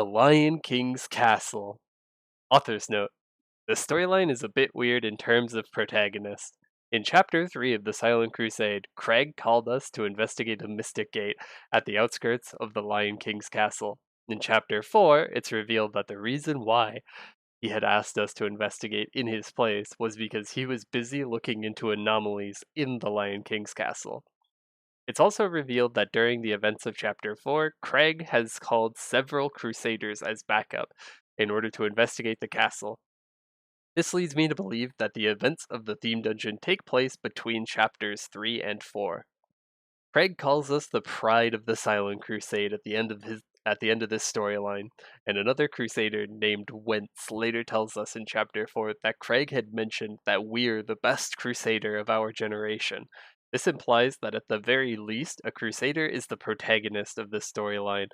The Lion King's Castle. Author's note: the storyline is a bit weird in terms of protagonist. In Chapter 3 of The Silent Crusade, Craig called us to investigate a mystic gate at the outskirts of the Lion King's castle. In Chapter 4, it's revealed that the reason why he had asked us to investigate in his place was because he was busy looking into anomalies in the Lion King's castle. It's also revealed that during the events of Chapter 4, Craig has called several crusaders as backup in order to investigate the castle. This leads me to believe that the events of the theme dungeon take place between chapters 3 and 4. Craig calls us the pride of the Silent Crusade at the end of this storyline, and another crusader named Wentz later tells us in chapter 4 that Craig had mentioned that we're the best crusader of our generation. This implies that at the very least, a crusader is the protagonist of this storyline,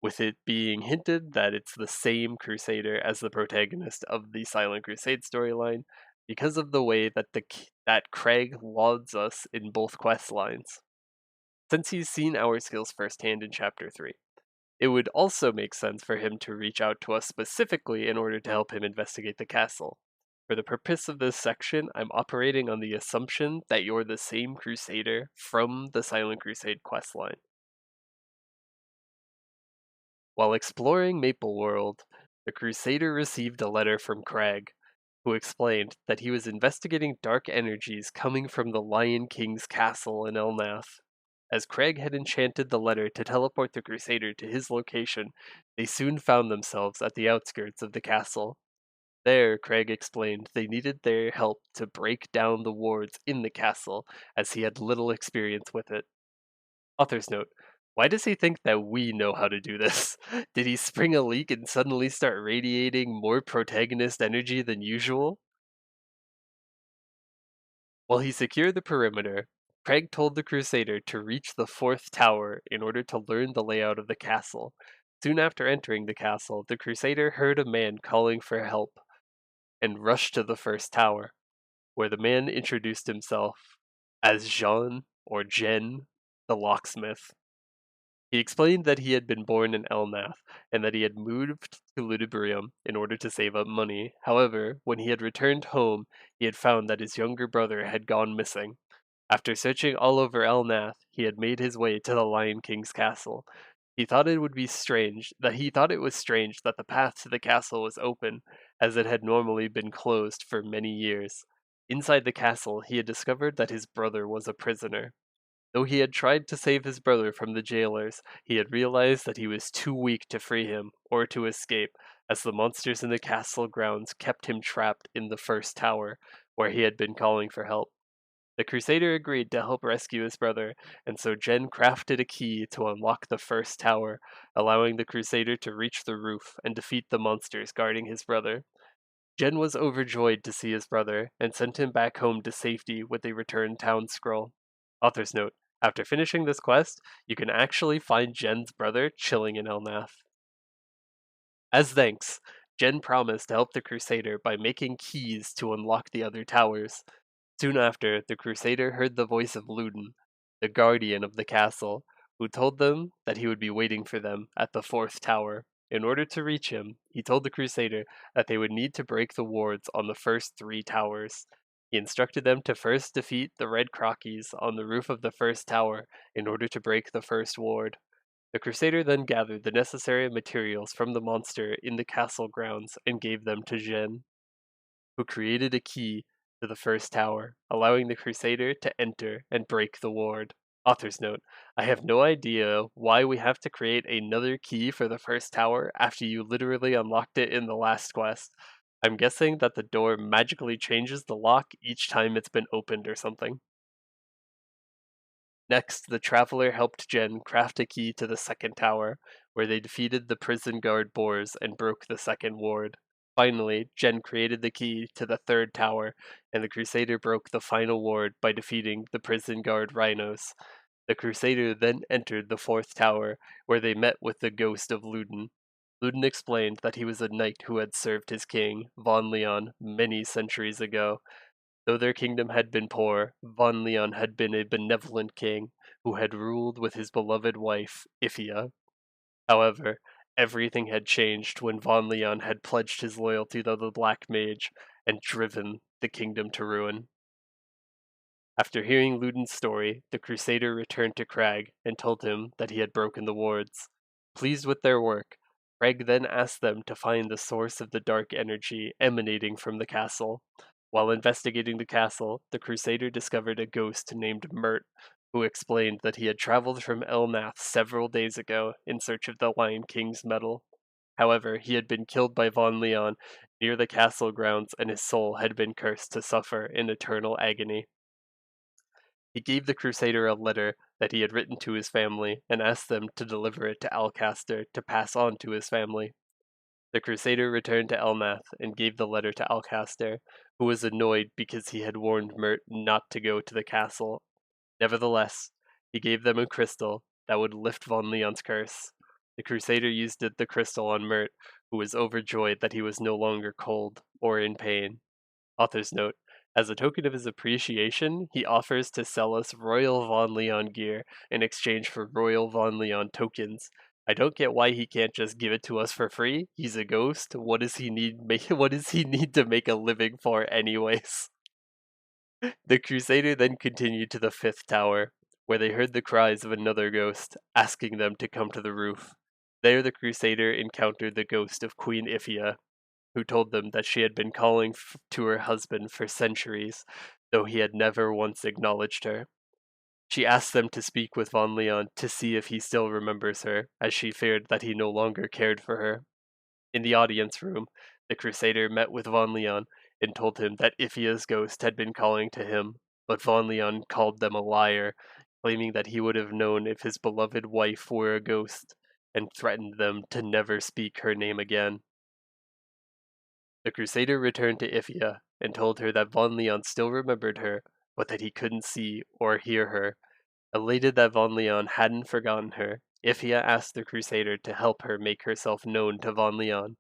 with it being hinted that it's the same crusader as the protagonist of the Silent Crusade storyline because of the way that that Craig lauds us in both quest lines. Since he's seen our skills firsthand in Chapter 3, it would also make sense for him to reach out to us specifically in order to help him investigate the castle. For the purpose of this section, I'm operating on the assumption that you're the same crusader from the Silent Crusade questline. While exploring Maple World, the crusader received a letter from Craig, who explained that he was investigating dark energies coming from the Lion King's castle in Elnath. As Craig had enchanted the letter to teleport the crusader to his location, they soon found themselves at the outskirts of the castle. There, Craig explained they needed their help to break down the wards in the castle, as he had little experience with it. Author's note: why does he think that we know how to do this? Did he spring a leak and suddenly start radiating more protagonist energy than usual? While he secured the perimeter, Craig told the Crusader to reach the fourth tower in order to learn the layout of the castle. Soon after entering the castle, the Crusader heard a man calling for help and rushed to the first tower, where the man introduced himself as Jean or Jen, the locksmith. He explained that he had been born in Elnath and that he had moved to Ludibrium in order to save up money. However, when he had returned home, he had found that his younger brother had gone missing. After searching all over Elnath, he had made his way to the Lion King's castle. He thought it was strange that the path to the castle was open, as it had normally been closed for many years. Inside the castle, he had discovered that his brother was a prisoner. Though he had tried to save his brother from the jailers, he had realized that he was too weak to free him or to escape, as the monsters in the castle grounds kept him trapped in the first tower, where he had been calling for help. The Crusader agreed to help rescue his brother, and so Jen crafted a key to unlock the first tower, allowing the Crusader to reach the roof and defeat the monsters guarding his brother. Jen was overjoyed to see his brother, and sent him back home to safety with a return town scroll. Author's note: after finishing this quest, you can actually find Jen's brother chilling in Elnath. As thanks, Jen promised to help the Crusader by making keys to unlock the other towers. Soon after, the Crusader heard the voice of Ludin, the guardian of the castle, who told them that he would be waiting for them at the fourth tower. In order to reach him, he told the Crusader that they would need to break the wards on the first three towers. He instructed them to first defeat the Red Crockies on the roof of the first tower in order to break the first ward. The Crusader then gathered the necessary materials from the monster in the castle grounds and gave them to Jen, who created a key to the first tower, allowing the Crusader to enter and break the ward. Author's note: I have no idea why we have to create another key for the first tower after you literally unlocked it in the last quest. I'm guessing that the door magically changes the lock each time it's been opened or something. Next, the Traveler helped Jen craft a key to the second tower, where they defeated the prison guard boars and broke the second ward. Finally, Jen created the key to the third tower, and the Crusader broke the final ward by defeating the prison guard rhinos. The Crusader then entered the fourth tower, where they met with the ghost of Ludin. Ludin explained that he was a knight who had served his king, Von Leon, many centuries ago. Though their kingdom had been poor, Von Leon had been a benevolent king who had ruled with his beloved wife, Iphia. However, everything had changed when Von Leon had pledged his loyalty to the Black Mage and driven the kingdom to ruin. After hearing Ludin's story, the Crusader returned to Crag and told him that he had broken the wards. Pleased with their work, Crag then asked them to find the source of the dark energy emanating from the castle. While investigating the castle, the Crusader discovered a ghost named Mert, who explained that he had traveled from Elnath several days ago in search of the Lion King's medal. However, he had been killed by Von Leon near the castle grounds and his soul had been cursed to suffer in eternal agony. He gave the Crusader a letter that he had written to his family and asked them to deliver it to Alcaster to pass on to his family. The Crusader returned to Elnath and gave the letter to Alcaster, who was annoyed because he had warned Mert not to go to the castle. Nevertheless, he gave them a crystal that would lift Von Leon's curse. The Crusader used the crystal on Mert, who was overjoyed that he was no longer cold or in pain. Author's note: as a token of his appreciation, he offers to sell us Royal Von Leon gear in exchange for Royal Von Leon tokens. I don't get why he can't just give it to us for free. He's a ghost. What does he need? What does he need to make a living for, anyways? The Crusader then continued to the fifth tower, where they heard the cries of another ghost, asking them to come to the roof. There the Crusader encountered the ghost of Queen Iphia, who told them that she had been calling to her husband for centuries, though he had never once acknowledged her. She asked them to speak with Von Leon to see if he still remembers her, as she feared that he no longer cared for her. In the audience room, the Crusader met with Von Leon and told him that Iphia's ghost had been calling to him, but Von Leon called them a liar, claiming that he would have known if his beloved wife were a ghost, and threatened them to never speak her name again. The Crusader returned to Iphia and told her that Von Leon still remembered her, but that he couldn't see or hear her. Elated that Von Leon hadn't forgotten her, Iphia asked the Crusader to help her make herself known to Von Leon.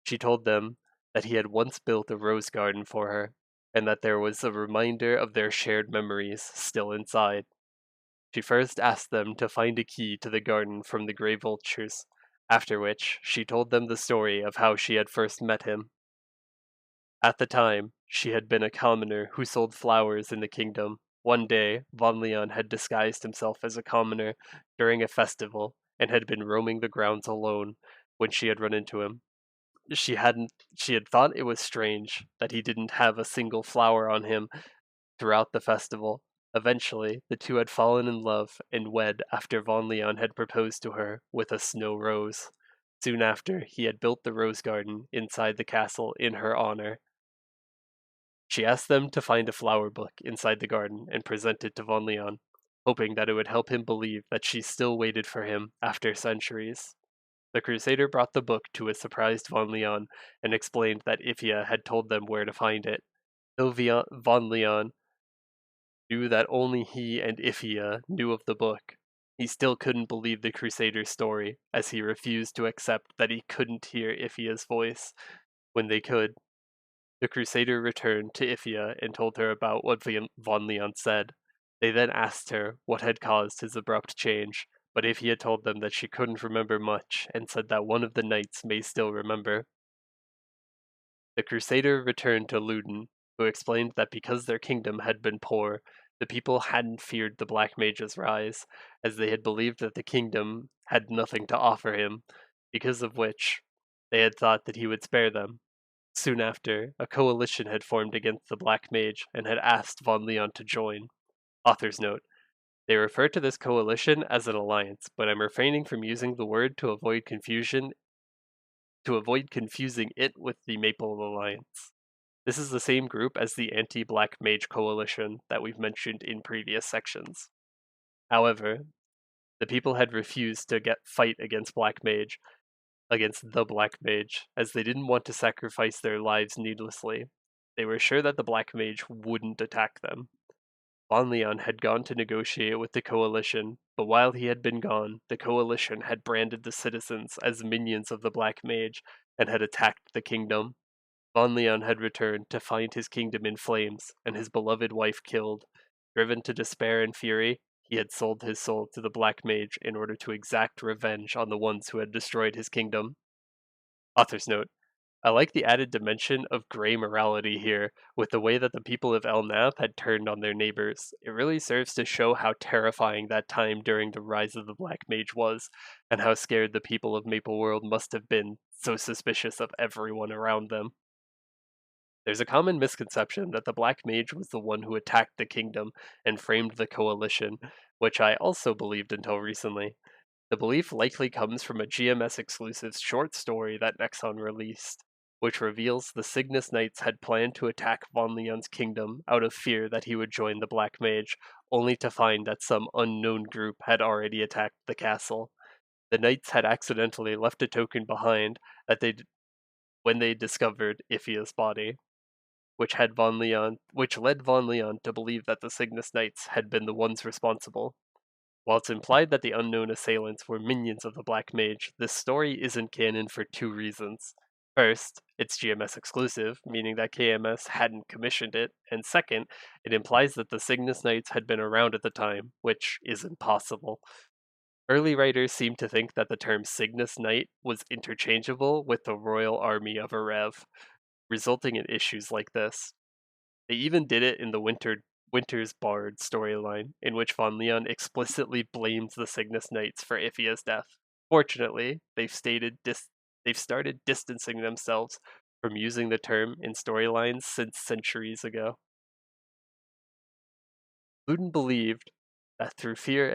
She told them that he had once built a rose garden for her, and that there was a reminder of their shared memories still inside. She first asked them to find a key to the garden from the Grey Vultures, after which she told them the story of how she had first met him. At the time, she had been a commoner who sold flowers in the kingdom. One day, Von Leon had disguised himself as a commoner during a festival and had been roaming the grounds alone when she had run into him. She had thought it was strange that he didn't have a single flower on him throughout the festival. Eventually, the two had fallen in love and wed after Von Leon had proposed to her with a snow rose. Soon after, he had built the rose garden inside the castle in her honor. She asked them to find a flower book inside the garden and present it to Von Leon, hoping that it would help him believe that she still waited for him after centuries. The Crusader brought the book to a surprised Von Leon and explained that Iphia had told them where to find it. Though Von Leon knew that only he and Iphia knew of the book, he still couldn't believe the Crusader's story, as he refused to accept that he couldn't hear Iphia's voice when they could. The Crusader returned to Iphia and told her about what Von Leon said. They then asked her what had caused his abrupt change, but Iphia told them that she couldn't remember much and said that one of the knights may still remember. The Crusader returned to Ludin, who explained that because their kingdom had been poor, the people hadn't feared the Black Mage's rise, as they had believed that the kingdom had nothing to offer him, because of which they had thought that he would spare them. Soon after, a coalition had formed against the Black Mage and had asked Von Leon to join. Author's note: they refer to this coalition as an alliance, but I'm refraining from using the word to avoid confusing it with the Maple Alliance. This is the same group as the anti-Black Mage coalition that we've mentioned in previous sections. However, the people had refused to fight against the Black Mage, as they didn't want to sacrifice their lives needlessly. They were sure that the Black Mage wouldn't attack them. Von Leon had gone to negotiate with the coalition, but while he had been gone, the coalition had branded the citizens as minions of the Black Mage and had attacked the kingdom. Von Leon had returned to find his kingdom in flames and his beloved wife killed. Driven to despair and fury, he had sold his soul to the Black Mage in order to exact revenge on the ones who had destroyed his kingdom. Author's note: I like the added dimension of gray morality here, with the way that the people of El Nath had turned on their neighbors. It really serves to show how terrifying that time during the rise of the Black Mage was, and how scared the people of Maple World must have been, so suspicious of everyone around them. There's a common misconception that the Black Mage was the one who attacked the kingdom and framed the coalition, which I also believed until recently. The belief likely comes from a GMS exclusive short story that Nexon released, which reveals the Cygnus Knights had planned to attack Von Leon's kingdom out of fear that he would join the Black Mage, only to find that some unknown group had already attacked the castle. The Knights had accidentally left a token behind that when they discovered Iphia's body, which led Von Leon to believe that the Cygnus Knights had been the ones responsible. While it's implied that the unknown assailants were minions of the Black Mage, this story isn't canon for two reasons. First, it's GMS exclusive, meaning that KMS hadn't commissioned it, and second, it implies that the Cygnus Knights had been around at the time, which isn't possible. Early writers seem to think that the term Cygnus Knight was interchangeable with the Royal Army of Arev, resulting in issues like this. They even did it in the Winter's Bard storyline, in which Von Leon explicitly blames the Cygnus Knights for Iphia's death. Fortunately, they've started distancing themselves from using the term in storylines since centuries ago. Ludin believed that though fear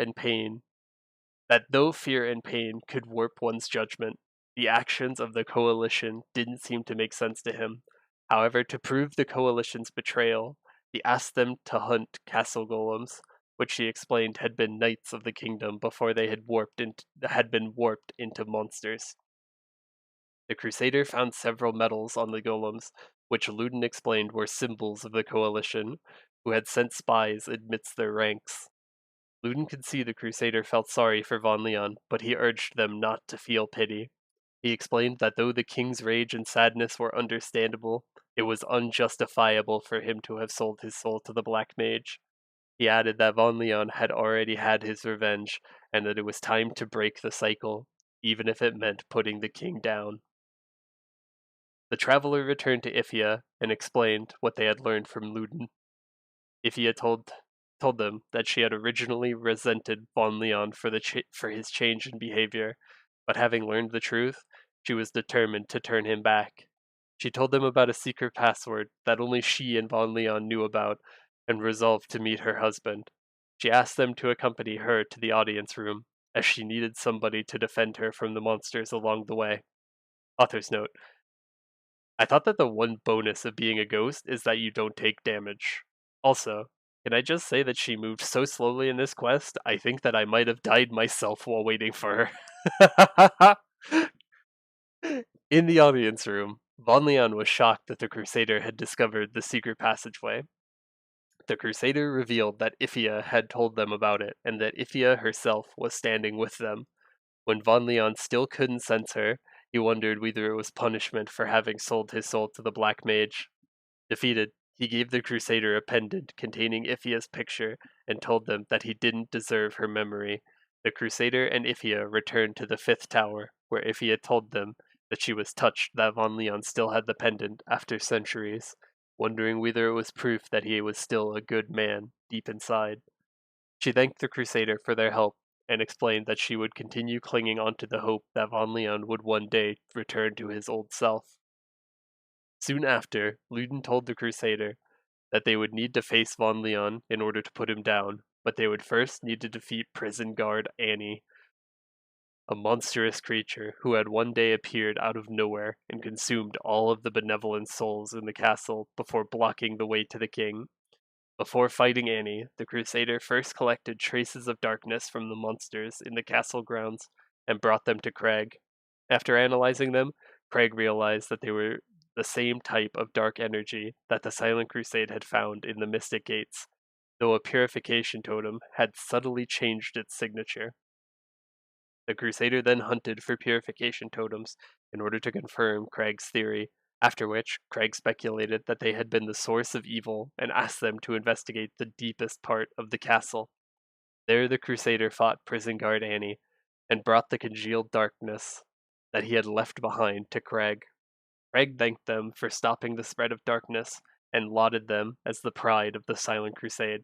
and pain could warp one's judgment, the actions of the coalition didn't seem to make sense to him. However, to prove the coalition's betrayal, he asked them to hunt castle golems, which he explained had been knights of the kingdom before they had been warped into monsters. The Crusader found several medals on the golems, which Ludin explained were symbols of the coalition, who had sent spies amidst their ranks. Ludin could see the Crusader felt sorry for Von Leon, but he urged them not to feel pity. He explained that though the king's rage and sadness were understandable, it was unjustifiable for him to have sold his soul to the Black Mage. He added that Von Leon had already had his revenge, and that it was time to break the cycle, even if it meant putting the king down. The traveler returned to Ifia and explained what they had learned from Ludin. Ifia told them that she had originally resented Von Leon for his change in behavior, but having learned the truth, she was determined to turn him back. She told them about a secret password that only she and Von Leon knew about, and resolved to meet her husband. She asked them to accompany her to the audience room, as she needed somebody to defend her from the monsters along the way. Author's note: I thought that the one bonus of being a ghost is that you don't take damage. Also, can I just say that she moved so slowly in this quest, I think that I might have died myself while waiting for her. In the audience room, Von Leon was shocked that the Crusader had discovered the secret passageway. The Crusader revealed that Ifia had told them about it, and that Ifia herself was standing with them. When Von Leon still couldn't sense her, he wondered whether it was punishment for having sold his soul to the Black Mage. Defeated, he gave the Crusader a pendant containing Ifia's picture and told them that he didn't deserve her memory. The Crusader and Ifia returned to the fifth tower, where Ifia told them that she was touched that Von Leon still had the pendant after centuries, wondering whether it was proof that he was still a good man deep inside. She thanked the Crusader for their help and explained that she would continue clinging onto the hope that Von Leon would one day return to his old self. Soon after, Ludin told the Crusader that they would need to face Von Leon in order to put him down, but they would first need to defeat prison guard Annie, a monstrous creature who had one day appeared out of nowhere and consumed all of the benevolent souls in the castle before blocking the way to the king. Before fighting Annie, the Crusader first collected traces of darkness from the monsters in the castle grounds and brought them to Craig. After analyzing them, Craig realized that they were the same type of dark energy that the Silent Crusade had found in the Mystic Gates, though a purification totem had subtly changed its signature. The Crusader then hunted for purification totems in order to confirm Craig's theory, after which Craig speculated that they had been the source of evil and asked them to investigate the deepest part of the castle. There the Crusader fought prison guard Annie, and brought the congealed darkness that he had left behind to Craig. Craig thanked them for stopping the spread of darkness, and lauded them as the pride of the Silent Crusade.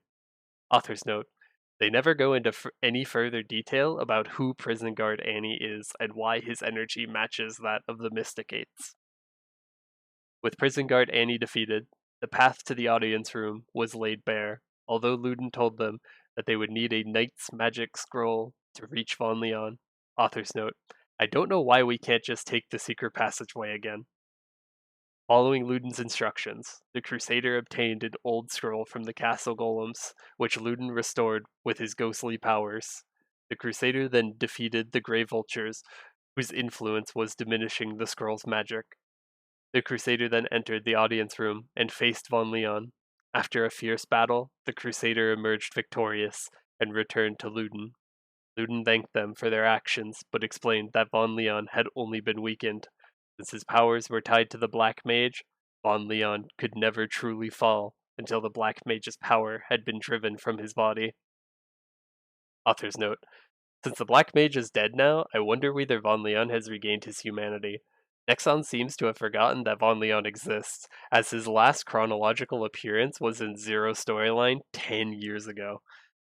Author's note: they never go into any further detail about who prison guard Annie is and why his energy matches that of the Mysticates. With prison guard Annie defeated, the path to the audience room was laid bare, although Ludin told them that they would need a knight's magic scroll to reach Von Leon. Author's note: I don't know why we can't just take the secret passageway again. Following Ludin's instructions, the Crusader obtained an old scroll from the castle golems, which Ludin restored with his ghostly powers. The Crusader then defeated the Grey Vultures, whose influence was diminishing the scroll's magic. The Crusader then entered the audience room and faced Von Leon. After a fierce battle, the Crusader emerged victorious and returned to Ludin. Ludin thanked them for their actions, but explained that Von Leon had only been weakened. Since his powers were tied to the Black Mage, Von Leon could never truly fall until the Black Mage's power had been driven from his body. Author's note: since the Black Mage is dead now, I wonder whether Von Leon has regained his humanity. Nexon seems to have forgotten that Von Leon exists, as his last chronological appearance was in Zero storyline 10 years ago.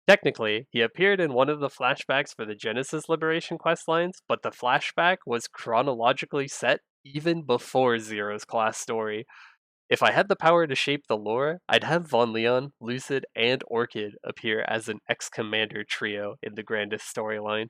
Technically, he appeared in one of the flashbacks for the Genesis Liberation questlines, but the flashback was chronologically set even before Zero's class story. If I had the power to shape the lore, I'd have Von Leon, Lucid, and Orchid appear as an ex-commander trio in the grandest storyline.